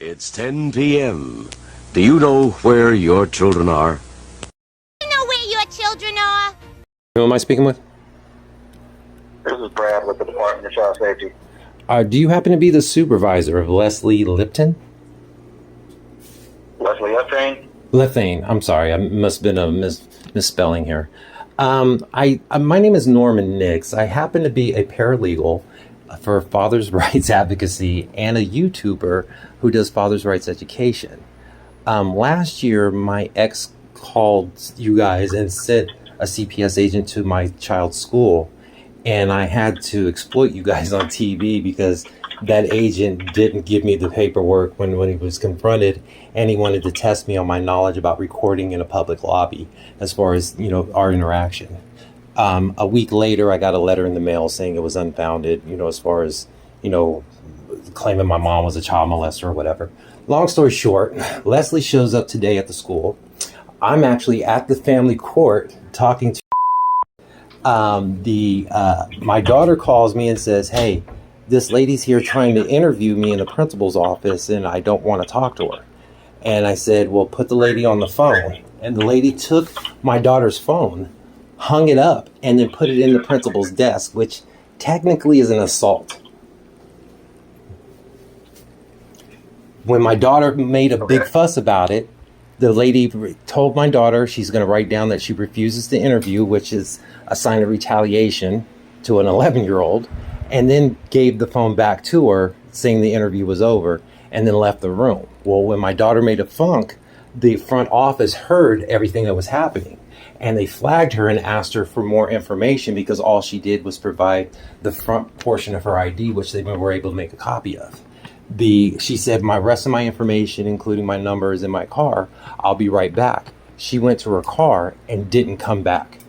It's 10 p.m. Do you know where your children are? You know where your children are? Who am I speaking with? This is Brad with the Department of Child Safety. Do you happen to be the supervisor of Leslie Lipton? Leslie Lipton? Lithane. I'm sorry. I must have been a misspelling here. My name is Norman Nix. I happen to be a paralegal for Father's Rights Advocacy and a YouTuber who does Father's Rights Education. Last year, my ex called you guys and sent a CPS agent to my child's school, and I had to exploit you guys on TV because that agent didn't give me the paperwork when he was confronted, and he wanted to test me on my knowledge about recording in a public lobby as far as, our interaction. A week later, I got a letter in the mail saying it was unfounded, as far as, claiming my mom was a child molester or whatever. Long story short, Leslie shows up today at the school. I'm actually at the family court talking to my daughter calls me and says, "Hey, this lady's here trying to interview me in the principal's office and I don't want to talk to her." And I said, "Well, put the lady on the phone." And the lady took my daughter's phone, hung it up, and then put it in the principal's desk, which technically is an assault. When my daughter made a big fuss about it, the lady told my daughter she's going to write down that she refuses to interview, which is a sign of retaliation to an 11-year-old, and then gave the phone back to her, saying the interview was over, and then left the room. Well, when my daughter made a funk, the front office heard everything that was happening, and they flagged her and asked her for more information because all she did was provide the front portion of her ID, which they were able to make a copy of. She said, "My rest of my information, including my numbers in my car, I'll be right back." She went to her car and didn't come back.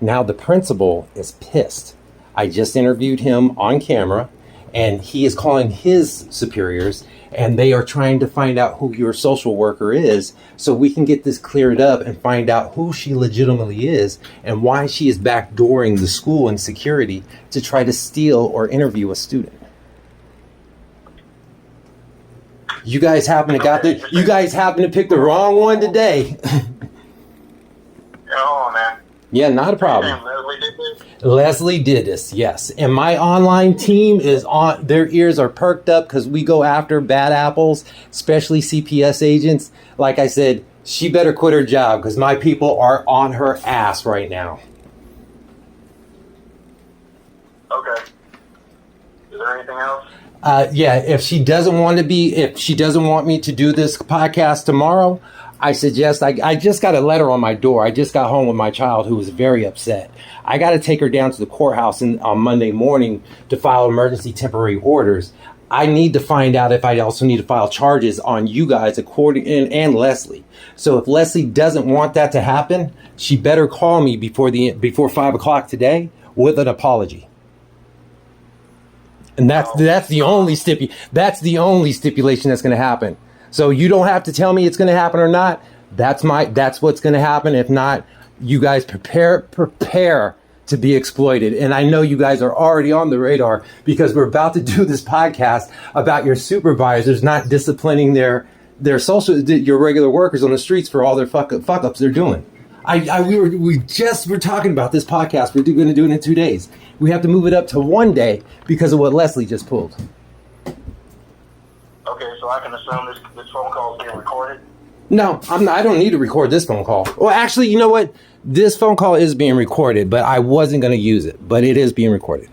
Now the principal is pissed. I just interviewed him on camera, and he is calling his superiors, and they are trying to find out who your social worker is so we can get this cleared up and find out who she legitimately is and why she is backdooring the school and security to try to steal or interview a student. You guys happen to pick the wrong one today. Oh, man. Yeah, not a problem. Leslie did this? Leslie did this, yes. And my online team is on, their ears are perked up because we go after bad apples, especially CPS agents. Like I said, she better quit her job because my people are on her ass right now. Okay. Is there anything else? Yeah, if she doesn't want me to do this podcast tomorrow, I suggest, I just got a letter on my door. I just got home with my child who was very upset. I got to take her down to the courthouse on Monday morning to file emergency temporary orders. I need to find out if I also need to file charges on you guys and Leslie. So if Leslie doesn't want that to happen, she better call me before 5 o'clock today with an apology. And that's the only stipulation that's going to happen. So you don't have to tell me it's going to happen or not. That's what's going to happen. If not, you guys prepare to be exploited. And I know you guys are already on the radar because we're about to do this podcast about your supervisors not disciplining your regular workers on the streets for all their fuck ups they're doing. We just were talking about this podcast. We're going to do it in 2 days. We have to move it up to 1 day because of what Leslie just pulled. Okay, so I can assume this phone call is being recorded? No, I don't need to record this phone call. Well, actually, you know what? This phone call is being recorded, but I wasn't going to use it. But it is being recorded.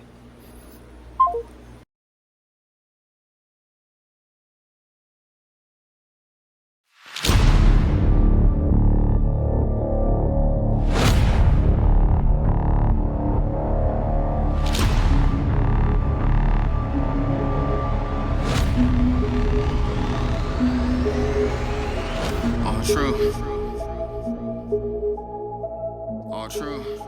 All true. All true.